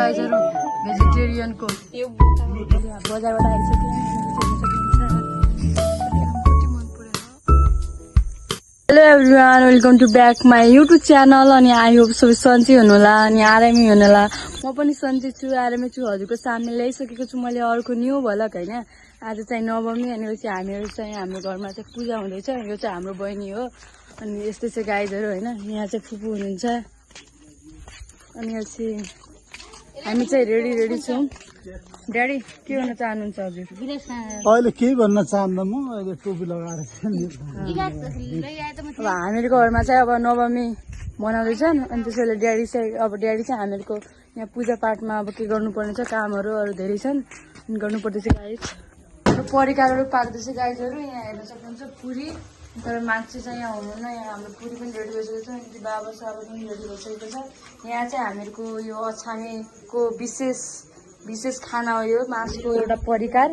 गाइजहरु vegetarian को बजारबाट आइसक्यो। Hello everyone, welcome to back my YouTube channel. अनि आई होप सबै सन्चै हुनुहोला अनि आरामै हुनुहोला। म पनि सन्चै छु, आरामै छु। हजुरको सामने ल्याइसकेको छु मैले अर्को न्यू भ्लग हैन। आज चाहिँ नवमी अनि हामीहरू चाहिँ हाम्रो घरमा चाहिँ पूजा हुँदैछ। यो चाहिँ हाम्रो बहिनी हो अनि यस्तै चाहिँ गाइजहरु हैन। यहाँ चाहिँ फुपू हुनुहुन्छ अनि यसै हामी चाहिँ रेडी छौँ। ड्याडी के भन्न चाहनुहुन्छ हजुर? अहिले केही भन्न चाहन्न, म अहिले टोपी लगाएर अब हामीहरूको घरमा चाहिँ अब नवमी मनाउँदैछन् अनि त्यसैले ड्याडी चाहिँ हामीहरूको यहाँ पूजापाठमा अब के गर्नुपर्ने छ, कामहरू अरू धेरै छन् गर्नुपर्दैछ गाइज। परिकारहरू पाक्दैछ गाइजहरू। यहाँ हेर्न सक्नुहुन्छ पुरी, तर मान्छे चाहिँ यहाँ हुनुहुन्न। यहाँ हाम्रो पुरी पनि रेडी भइसकेको छ अनि बाबा साबा पनि रेडी भइसकेको छ। यहाँ चाहिँ हामीहरूको यो अछामेको विशेष खाना हो, यो मासुको एउटा परिकार।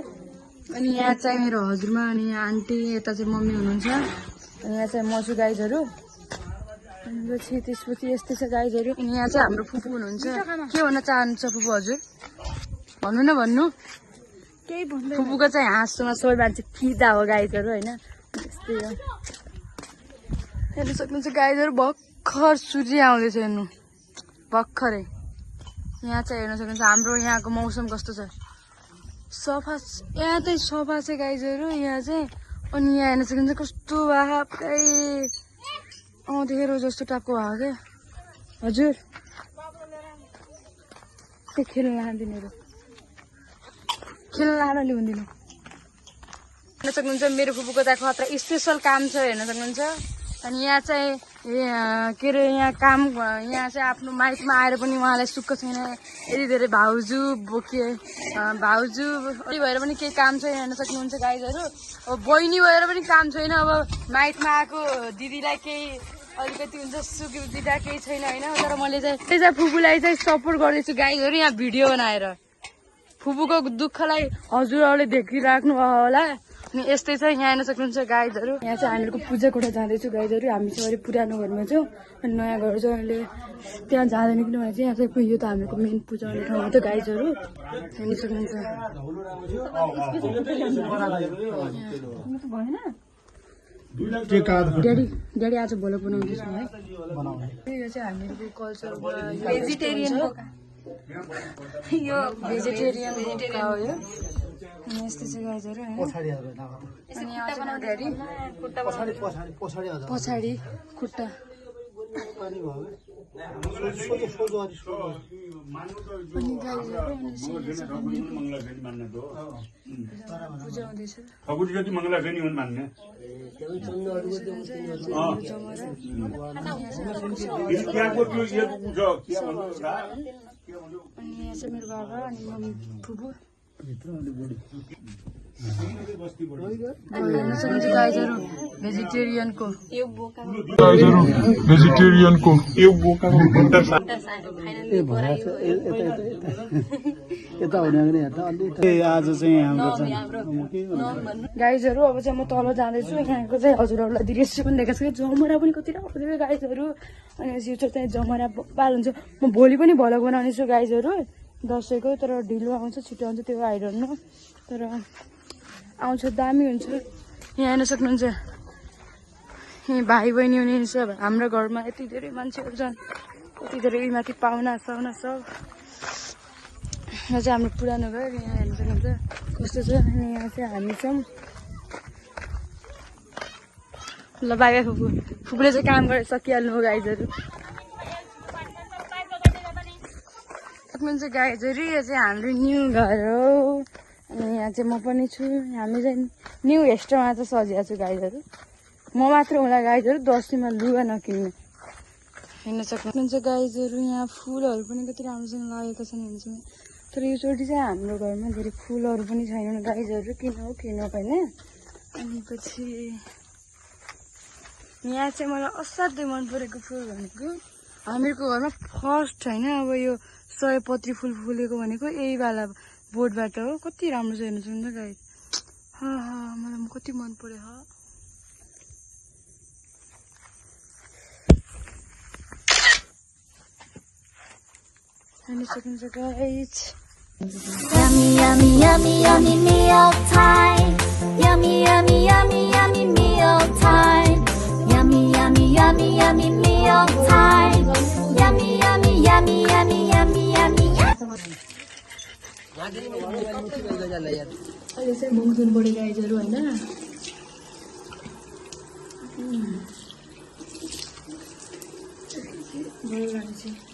अनि यहाँ चाहिँ मेरो हजुरमा अनि यहाँ आन्टी, यता चाहिँ मम्मी हुनुहुन्छ अनि यहाँ चाहिँ मसु गाइजहरू। अनि त्यसपछि यस्तै छ गाइजहरू। अनि यहाँ चाहिँ हाम्रो फुपू हुनुहुन्छ। के भन्न चाहनुहुन्छ फुपू हजुर? भन्नु न भन्नु। केही भन्नु। फुपूको चाहिँ हाँसोमा सबै मान्छे फिदा हो गाइजहरू होइन। त्यस्तै हो। हेर्नु सक्नुहुन्छ गाइजहरू, भर्खर सूर्य आउँदैछ हेर्नु, भर्खरै। यहाँ चाहिँ हेर्न सक्नुहुन्छ हाम्रो यहाँको मौसम कस्तो छ, सफा। यहाँ चाहिँ सफा छ गाइजहरू यहाँ चाहिँ। अनि यहाँ हेर्न सक्नुहुन्छ कस्तो वाकै देखेर जस्तो टाइपको भयो क्या हजुर। त्यो खेल्न लाँदिनहरू, खेल्न लान ल्याउँदिनँ। हेर्न सक्नुहुन्छ मेरो फुपूको त खतरा स्पेसल काम छ, हेर्न सक्नुहुन्छ। अनि यहाँ चाहिँ के अरे यहाँ काम, यहाँ चाहिँ आफ्नो माइकमा आएर पनि उहाँलाई सुख छैन। यति धेरै भाउजू भएर पनि केही काम छैन, हेर्न सक्नुहुन्छ गाइजहरू। अब बहिनी भएर पनि काम छैन। अब माइकमा आएको दिदीलाई केही अलिकति हुन्छ सुविधा केही छैन होइन। तर मैले चाहिँ फुपूलाई चाहिँ सपोर्ट गर्दैछु गाइजहरू यहाँ भिडियो बनाएर। फुपूको दुःखलाई हजुरहरूले देखिराख्नु होला। अनि यस्तै छ। यहाँ हेर्न सक्नुहुन्छ गाइजहरू। यहाँ चाहिँ हामीहरूको पूजा कोठा जाँदैछु गाइजहरू। हामी चाहिँ अहिले पुरानो घरमा छौँ अनि नयाँ घर चाहिँ अहिले त्यहाँ जाँदैन, किनभने चाहिँ यहाँ चाहिँ यो त हामीहरूको मेन पूजा गर्ने ठाउँ हो त गाइजहरू। हेर्न सक्नुहुन्छ भएन। ड्याडी आज भोलक बनाउँदैछु है। यो चाहिँ हामीहरूको कल्चर भेजिटेरियन हो यो यस्तै चाहिँ गाइजहरू होइन। पछाडि खुट्टा अनि यहाँ चाहिँ मेरो बाबा अनि मम्मी फुपू। गाइजहरू भेजिटेरियनको आज चाहिँ गाइजहरू। अब चाहिँ म तल जाँदैछु। यहाँको चाहिँ हजुरहरूलाई दृश्य पनि देखाएको छु। जमरा पनि कति राम्रो गाइजहरू। अनि यो चाहिँ जमरा पाल हुन्छ। म भोलि पनि भलक बनाउने छु गाइजहरू दसैँको, तर ढिलो आउँछ छिटो आउँछ त्यो आइरहनु, तर आउँछ दामी हुन्छ। यहाँ हेर्न सक्नुहुन्छ यहीँ भाइ बहिनी हुनुहुन्छ। हाम्रो घरमा यति धेरै मान्छेहरू छन्, यति धेरै माथि पाहुना साउना सब। यहाँ चाहिँ हाम्रो पुरानो घर। यहाँ हेर्न सक्नुहुन्छ कस्तो छ। अनि यहाँ चाहिँ हामी छौँ। ल बाबा फुपूले चाहिँ काम गरेर सकिहाल्नु हो गाइजहरू। सक्नुहुन्छ गाइजहरू यो चाहिँ हाम्रो न्यू घर हो। अनि यहाँ चाहिँ म पनि छु। हामी चाहिँ न्यू हेस्टमा चाहिँ सजिएको छु गाइजहरू। म मात्र होला गाइजहरू दसैँमा लुगा नकिन्ने। हेर्न सक्नुहुन्छ गाइजहरू यहाँ फुलहरू पनि कति राम्रोसँग लागेको छन् हेर्नु। तर योचोटि चाहिँ हाम्रो घरमा धेरै फुलहरू पनि छैनन् गाइजहरू, किन हो होइन। अनि पछि यहाँ चाहिँ मलाई असाध्यै मन परेको फुल भनेको हामीहरूको घरमा फर्स्ट होइन, अब यो सयपत्री फुल फुलेको भनेको यही वाला बोटबाट हो। कति राम्रो छ हेर्नु सक्नुहुन्छ गाइज। मलाई कति मन पर्यो। हेर्न सक्नुहुन्छ guys Yummy, yummy, yummy, yummy meal time. Yummy, yummy, yummy, yummy meal time. Yummy, yummy, yummy, yummy meal time. Yummy, yummy, yummy, yummy, yummy, yummy, yummy. अहिले चाहिँ मङ्गजुन बढी गाइजहरू होइन भयो लागेको छ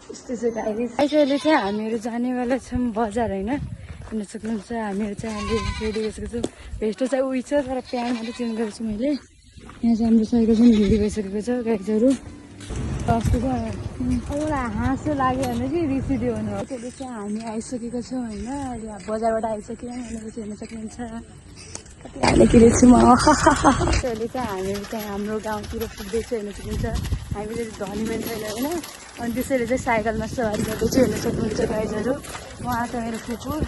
यस्तो चाहिँ गाइज अहिले चाहिँ हामीहरू जानेवाला छौँ बजार होइन हेर्न सक्नुहुन्छ हामीहरू चाहिँ अहिले रेडी भइसकेको छौँ भेस्ट चाहिँ उयो छ तर प्यान्ट मात्रै चेन्ज गरेको छु मैले यहाँ चाहिँ हाम्रो साइकल पनि रेडी भइसकेको छ गाइजहरू अस्ति चाहिँ मलाई हाँसो लाग्यो भने चाहिँ रिसिदियो भने हो त्यसले चाहिँ हामी आइसकेको छौँ होइन अहिले बजारबाट आइसक्यौँ भनेपछि हेर्न सक्नुहुन्छ कति हालेको छु म अहिले चाहिँ हामीहरू चाहिँ हाम्रो गाउँतिर पुग्दैछ हेर्न सक्नुहुन्छ हामीले धनी मान्छे छैन होइन अनि त्यसैले चाहिँ साइकलमा सवारी गर्दैछु हेर्न सक्नुहुन्छ गाइजहरू उहाँ छ मेरो कुकुर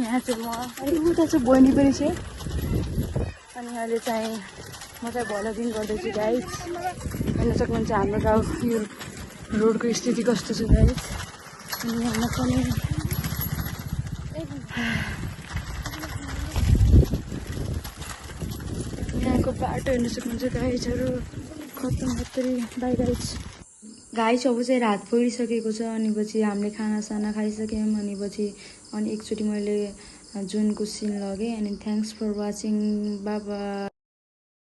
यहाँ चाहिँ म अनि उता चाहिँ बहिनी पनि छ अनि अहिले चाहिँ म चाहिँ भलगिङ गर्दैछु गाइज हेर्न सक्नुहुन्छ हाम्रो गाउँ यो रोडको स्थिति कस्तो छ गाइज अनि यहाँ पनि यहाँको बाटो हेर्न सक्नुहुन्छ गाइजहरू खत्तम खत्तरी बाई गाइज अब चाहिँ रात परिसकेको छ अनि पछि हामीले खानासाना खाइसक्यौँ अनि पछि अनि एकचोटि मैले जुनको सिन लगेँ अनि थ्याङ्क्स फर वाचिङ बाबा।